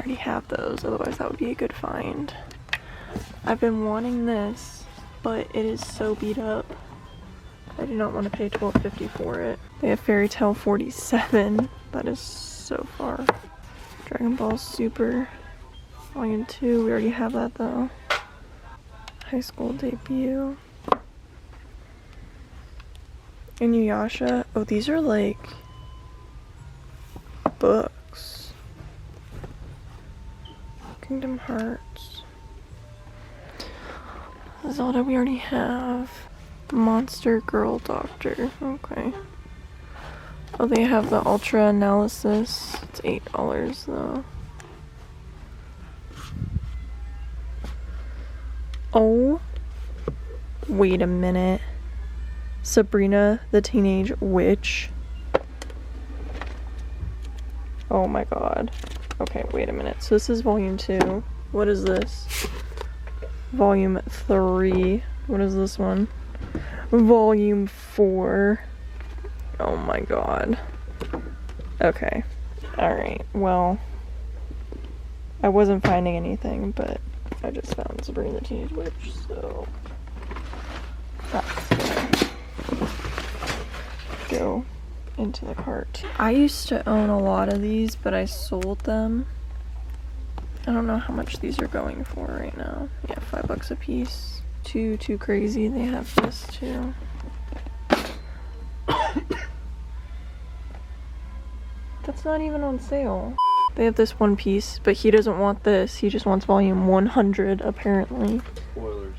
already have those, otherwise that would be a good find. I've been wanting this, but it is so beat up. I do not want to pay $12.50 for it. They have Fairy Tale 47. That is so far. Dragon Ball Super Volume 2. We already have that though. High School Debut. Inuyasha. Oh, these are like books. Kingdom Hearts. Zelda we already have. Monster Girl Doctor. Okay. Oh, they have the Ultra Analysis. It's $8 though. Oh, wait a minute. Sabrina the Teenage Witch. Oh my god. Okay, wait a minute. So this is volume 2. What is this? Volume 3. What is this one? Volume 4. Oh my god. Okay. Alright, well, I wasn't finding anything, but I just found Sabrina the Teenage Witch, so that's gonna go into the cart. I used to own a lot of these, but I sold them. I don't know how much these are going for right now. Yeah, $5 a piece. Too crazy. They have this too. That's not even on sale. They have this One Piece, but he doesn't want this. He just wants volume 100 apparently. Spoilers.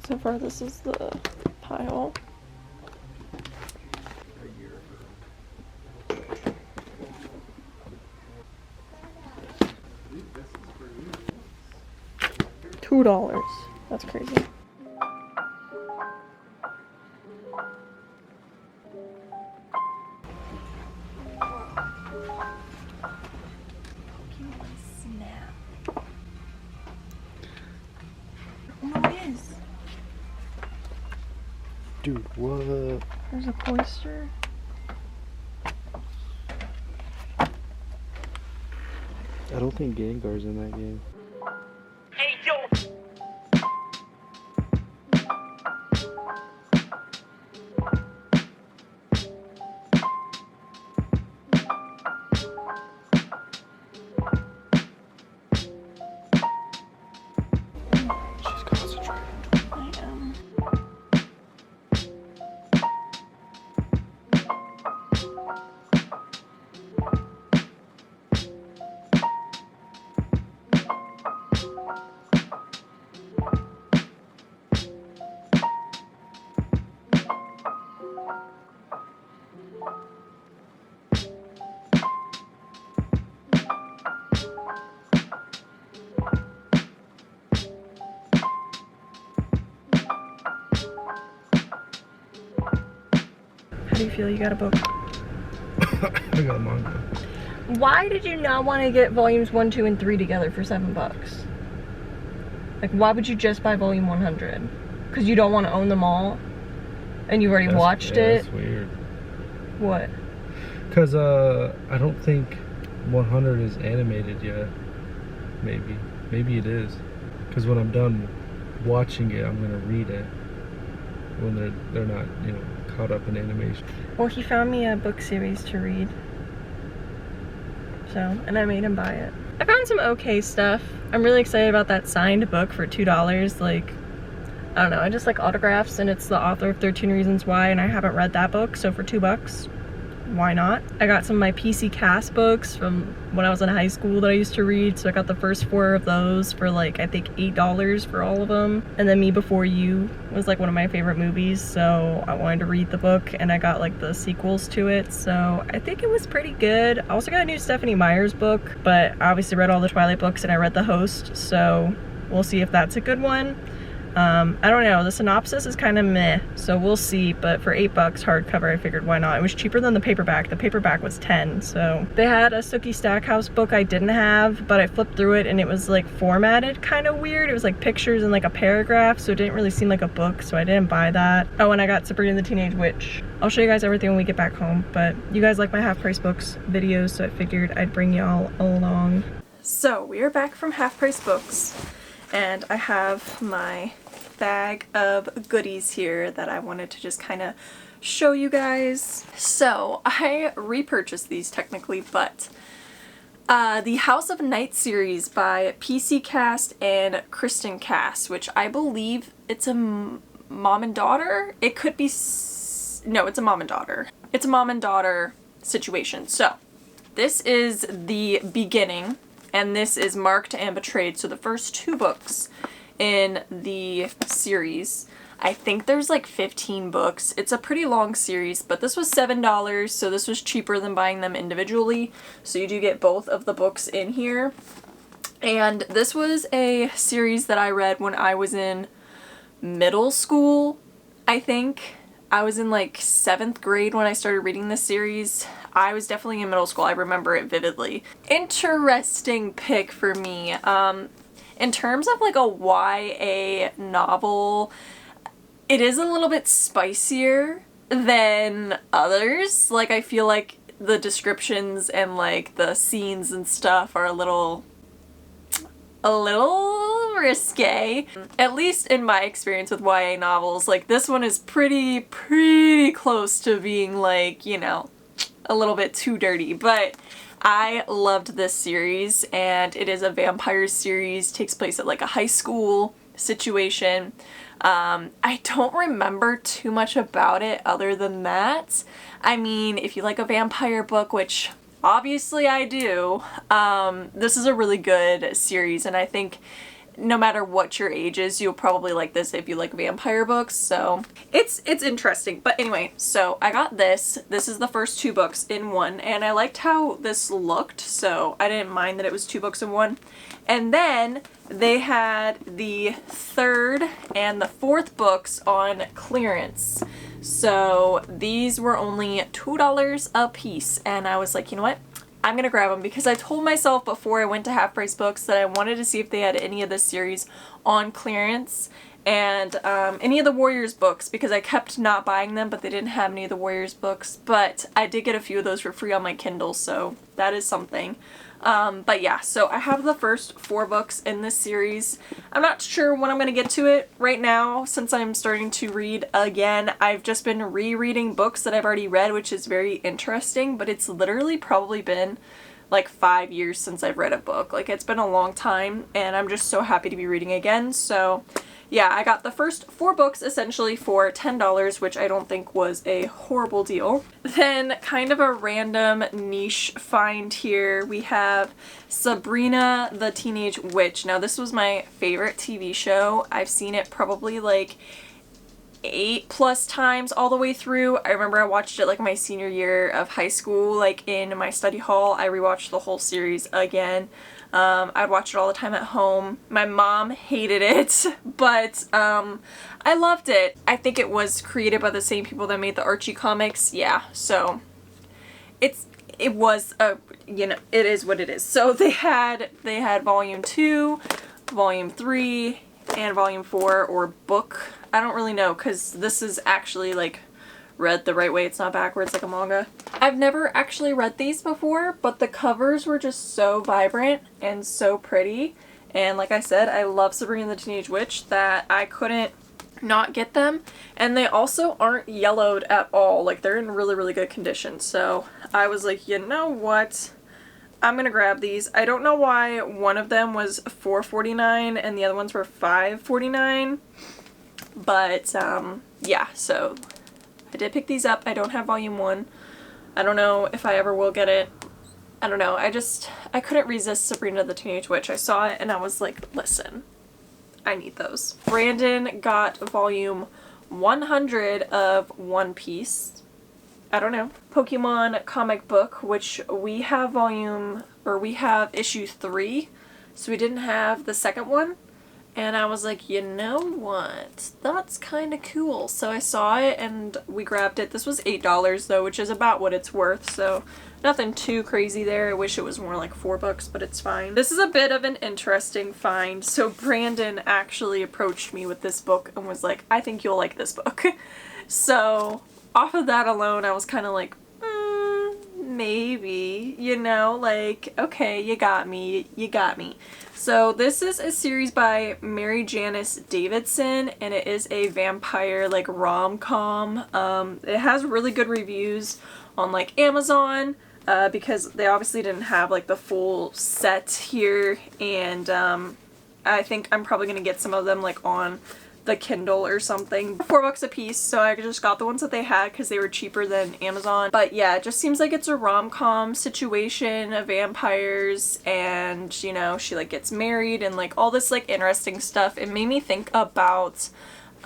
So far this is the pile. $2. That's crazy. Dude, what? There's a Cloister. I don't think Gengar's in that game. Hey, yo! She's concentrating. I am. How do you feel? You got a book? I got a manga. Why did you not want to get volumes 1, 2, and 3 together for $7? Like, why would you just buy volume 100? Because you don't want to own them all? And you've already watched it? That's weird. What? Because, I don't think 100 is animated yet. Maybe. Maybe it is. Because when I'm done watching it, I'm going to read it. When they're not, you know, caught up in animation. Well, he found me a book series to read. So, and I made him buy it. I found some okay stuff. I'm really excited about that signed book for $2. Like, I don't know, I just like autographs, and it's the author of 13 Reasons Why, and I haven't read that book, so for $2, why not? I got some of my PC Cast books from when I was in high school that I used to read, so I got the first 4 of those for like, I think $8 for all of them. And then Me Before You was like one of my favorite movies, so I wanted to read the book, and I got like the sequels to it, so I think it was pretty good. I also got a new Stephanie Meyer's book, but I obviously read all the Twilight books and I read The Host, so we'll see if that's a good one. I don't know, the synopsis is kind of meh, so we'll see, but for $8 hardcover, I figured why not. It was cheaper than the paperback. The paperback was 10, so. They had a Sookie Stackhouse book I didn't have, but I flipped through it and it was like formatted kind of weird. It was like pictures and like a paragraph, so it didn't really seem like a book, so I didn't buy that. Oh, and I got Sabrina the Teenage Witch. I'll show you guys everything when we get back home, but you guys like my Half Price Books videos, so I figured I'd bring y'all along. So we are back from Half Price Books, and I have my bag of goodies here that I wanted to just kind of show you guys. So I repurchased these technically, but the House of Night series by PC Cast and Kristen Cast, which I believe it's a mom and daughter. It could be, no, it's a mom and daughter. It's a mom and daughter situation. So this is the beginning, and this is Marked and Betrayed. So the first 2 books in the series. I think there's like 15 books. It's a pretty long series, but this was $7, so this was cheaper than buying them individually. So you do get both of the books in here. And this was a series that I read when I was in middle school, I think. I was in like 7th grade when I started reading this series. I was definitely in middle school. I remember it vividly. Interesting pick for me. In terms of like a YA novel, it is a little bit spicier than others. Like, I feel like the descriptions and like the scenes and stuff are a little risque. At least in my experience with YA novels, like this one is pretty close to being like, you know, a little bit too dirty, but I loved this series, and it is a vampire series, takes place at like a high school situation. I don't remember too much about it other than that. I mean, if you like a vampire book, which obviously I do, this is a really good series, and I think no matter what your age is, you'll probably like this if you like vampire books, so it's interesting. But anyway, so I got this. This is the first 2 books in one, and I liked how this looked, so I didn't mind that it was 2 books in one. And then they had the 3rd and the 4th books on clearance. So these were only $2 a piece, and I was like, you know what? I'm gonna grab them because I told myself before I went to Half Price Books that I wanted to see if they had any of this series on clearance, and any of the Warriors books, because I kept not buying them, but they didn't have any of the Warriors books. But I did get a few of those for free on my Kindle, so that is something. But yeah, so I have the first 4 books in this series. I'm not sure when I'm going to get to it right now since I'm starting to read again. I've just been rereading books that I've already read, which is very interesting, but it's literally probably been like 5 years since I've read a book. Like, it's been a long time, and I'm just so happy to be reading again. So yeah, I got the first 4 books essentially for $10, which I don't think was a horrible deal. Then kind of a random niche find here, we have Sabrina the Teenage Witch. Now this was my favorite TV show. I've seen it probably like 8+ times all the way through. I remember I watched it like my senior year of high school, like in my study hall. I rewatched the whole series again. I'd watch it all the time at home. My mom hated it, but I loved it. I think it was created by the same people that made the Archie comics. Yeah, so it was a, you know, it is what it is. So they had volume 2, volume 3, and volume 4, or book. I don't really know, because this is actually like read the right way. It's not backwards like a manga. I've never actually read these before, but the covers were just so vibrant and so pretty. And like I said, I love Sabrina the Teenage Witch that I couldn't not get them. And they also aren't yellowed at all. Like, they're in really good condition. So I was like, you know what? I'm gonna grab these. I don't know why one of them was $4.49 and the other ones were $5.49. But yeah, so I did pick these up. I don't have volume 1. I don't know if I ever will get it. I don't know. I couldn't resist Sabrina the Teenage Witch. I saw it and I was like, listen, I need those. Brandon got volume 100 of One Piece. I don't know. Pokemon comic book, which we have issue 3. So we didn't have the second one. And I was like, you know what? That's kind of cool. So I saw it and we grabbed it. This was $8 though, which is about what it's worth. So nothing too crazy there. I wish it was more like $4, but it's fine. This is a bit of an interesting find. So Brandon actually approached me with this book and was like, I think you'll like this book. So off of that alone, I was kind of like, maybe, you know, like, okay, you got me, you got me. So this is a series by Mary Janice Davidson, and it is a vampire, like, rom-com. It has really good reviews on, like, Amazon, because they obviously didn't have, like, the full set here, and, I think I'm probably gonna get some of them, like, on the Kindle or something. $4 a piece, so I just got the ones that they had because they were cheaper than Amazon. But yeah, it just seems like it's a rom-com situation of vampires, and you know, she like gets married and like all this like interesting stuff. It made me think about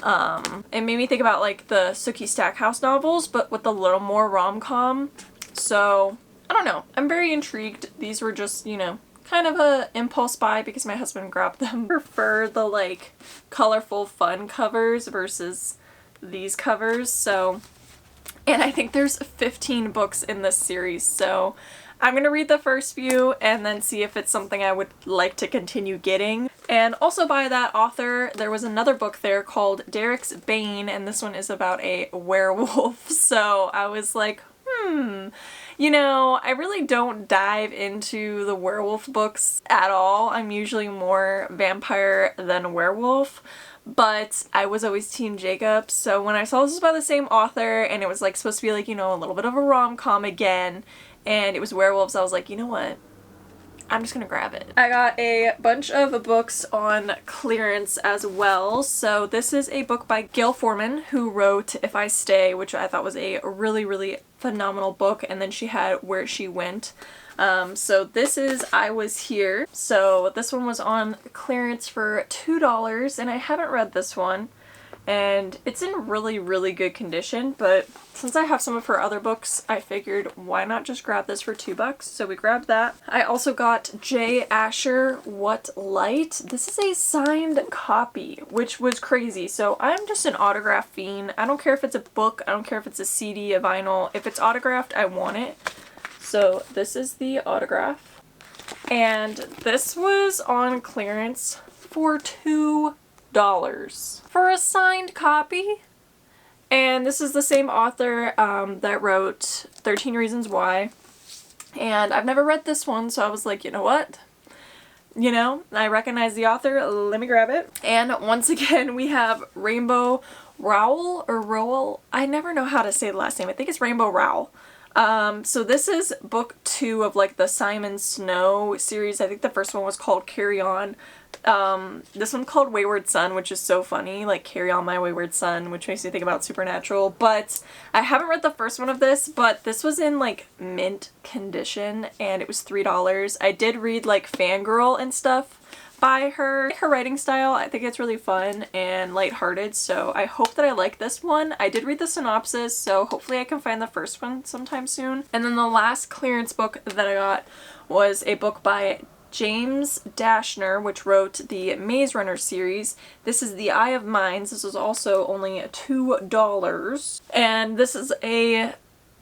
like the Sookie Stackhouse novels, but with a little more rom-com. So I don't know, I'm very intrigued. These were just, you know, kind of a impulse buy because my husband grabbed them. I prefer the like colorful fun covers versus these covers. So, and I think there's 15 books in this series, so I'm gonna read the first few and then see if it's something I would like to continue getting. And also by that author, there was another book there called Derek's Bane, and this one is about a werewolf. So I was like, you know, I really don't dive into the werewolf books at all. I'm usually more vampire than werewolf, but I was always Team Jacob. So when I saw this was by the same author and it was like supposed to be like, you know, a little bit of a rom-com again, and it was werewolves, I was like, you know what? I'm just gonna grab it. I got a bunch of books on clearance as well. So this is a book by Gail Forman, who wrote If I Stay, which I thought was a really, really phenomenal book. And then she had Where She Went. So this is I Was Here. So this one was on clearance for $2, and I haven't read this one. And it's in really, really good condition, but since I have some of her other books, I figured why not just grab this for $2, so we grabbed that. I also got J. Asher, What Light? This is a signed copy, which was crazy. So I'm just an autograph fiend. I don't care if it's a book, I don't care if it's a CD, a vinyl. If it's autographed, I want it. So this is the autograph. And this was on clearance for $2 for a signed copy. And this is the same author that wrote 13 Reasons Why. And I've never read this one, so I was like, you know what? You know, I recognize the author, let me grab it. And once again, we have Rainbow Rowell, or Rowell. I never know how to say the last name. I think it's Rainbow Rowell. So this is book 2 of like the Simon Snow series. I think the first one was called Carry On. This one called Wayward Son, which is so funny, like Carry On My Wayward Son, which makes me think about Supernatural. But I haven't read the first one of this, but this was in like mint condition and it was $3. I did read like Fangirl and stuff by her. Her writing style, I think it's really fun and lighthearted, so I hope that I like this one. I did read the synopsis, so hopefully I can find the first one sometime soon. And then the last clearance book that I got was a book by James Dashner, which wrote the Maze Runner series. This is The Eye of Mines. This was also only $2. And this is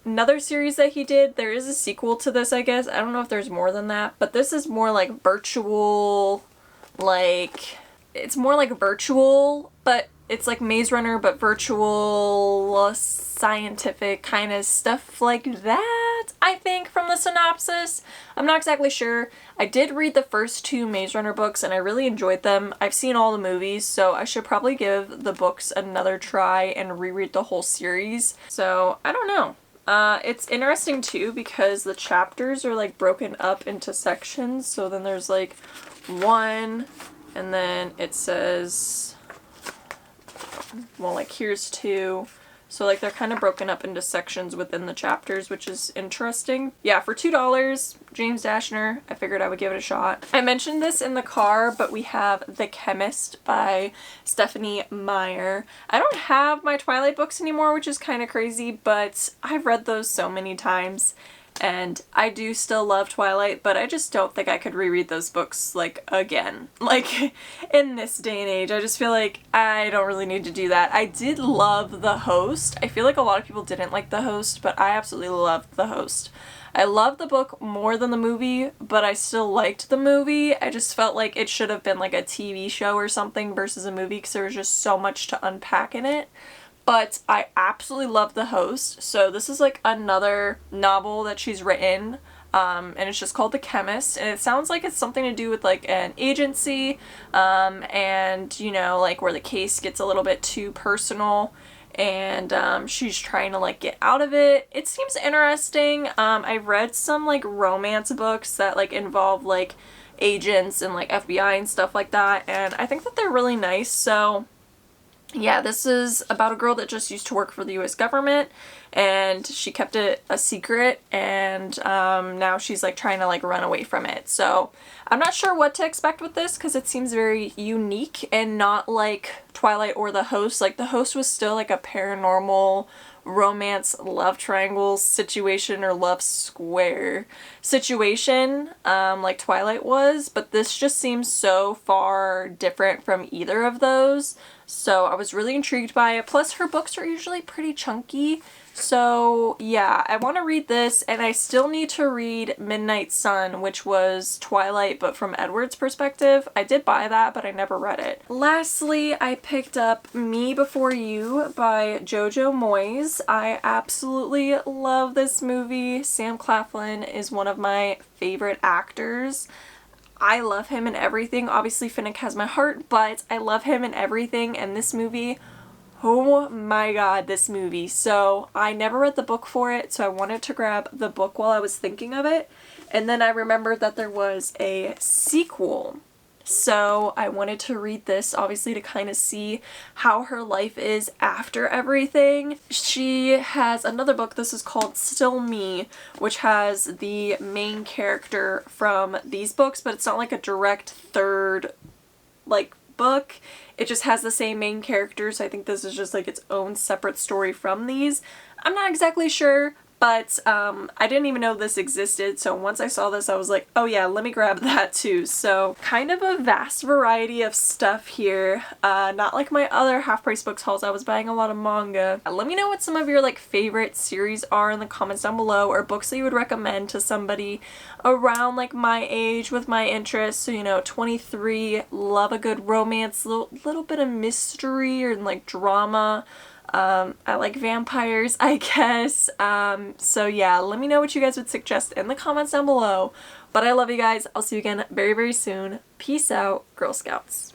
another series that he did. There is a sequel to this, I guess. I don't know if there's more than that, but this is more like virtual, like, it's more like virtual, but it's like Maze Runner, but virtual, scientific kind of stuff like that, I think, from the synopsis. I'm not exactly sure. I did read the first 2 Maze Runner books and I really enjoyed them. I've seen all the movies, so I should probably give the books another try and reread the whole series. So, I don't know. It's interesting too because the chapters are like broken up into sections. So then there's like 1, and then it says, well, like here's 2. So like they're kind of broken up into sections within the chapters, which is interesting. Yeah, for $2, James Dashner, I figured I would give it a shot. I mentioned this in the car, but we have The Chemist by Stephanie Meyer. I don't have my Twilight books anymore, which is kind of crazy, but I've read those so many times. And I do still love Twilight, but I just don't think I could reread those books, like, again. Like, in this day and age, I just feel like I don't really need to do that. I did love The Host. I feel like a lot of people didn't like The Host, but I absolutely loved The Host. I loved the book more than the movie, but I still liked the movie. I just felt like it should have been like a TV show or something versus a movie because there was just so much to unpack in it. But I absolutely love The Host. So this is like another novel that she's written, and it's just called The Chemist, and it sounds like it's something to do with like an agency, and you know, like where the case gets a little bit too personal, and she's trying to like get out of it. It seems interesting. I've read some like romance books that like involve like agents and like FBI and stuff like that, and I think that they're really nice. So yeah, this is about a girl that just used to work for the US government, and she kept it a secret, and now she's like trying to like run away from it. So I'm not sure what to expect with this because it seems very unique and not like Twilight or The Host. Like The Host was still like a paranormal romance love triangle situation or love square situation, like Twilight was, but this just seems so far different from either of those. So I was really intrigued by it. Plus her books are usually pretty chunky. So yeah, I want to read this, and I still need to read Midnight Sun, which was Twilight but from Edward's perspective. I did buy that, but I never read it. Lastly, I picked up Me Before You by Jojo Moyes. I absolutely love this movie. Sam Claflin is one of my favorite actors. I love him in everything. Obviously, Pheonixx has my heart, but I love him in everything, and this movie, oh my god, this movie. So I never read the book for it, so I wanted to grab the book while I was thinking of it, and then I remembered that there was a sequel. So I wanted to read this, obviously, to kind of see how her life is after everything. She has another book, this is called Still Me, which has the main character from these books, but it's not like a direct third, like, book. It just has the same main character, so I think this is just like its own separate story from these. I'm not exactly sure, but I didn't even know this existed, so once I saw this I was like, oh yeah, let me grab that too. So kind of a vast variety of stuff here. Not like my other half-price books hauls, I was buying a lot of manga. Let me know what some of your like favorite series are in the comments down below, or books that you would recommend to somebody around like my age with my interests. So, you know, 23, love a good romance, little bit of mystery or like drama. I like vampires, I guess. So yeah, let me know what you guys would suggest in the comments down below. But I love you guys. I'll see you again very, very soon. Peace out, Girl Scouts.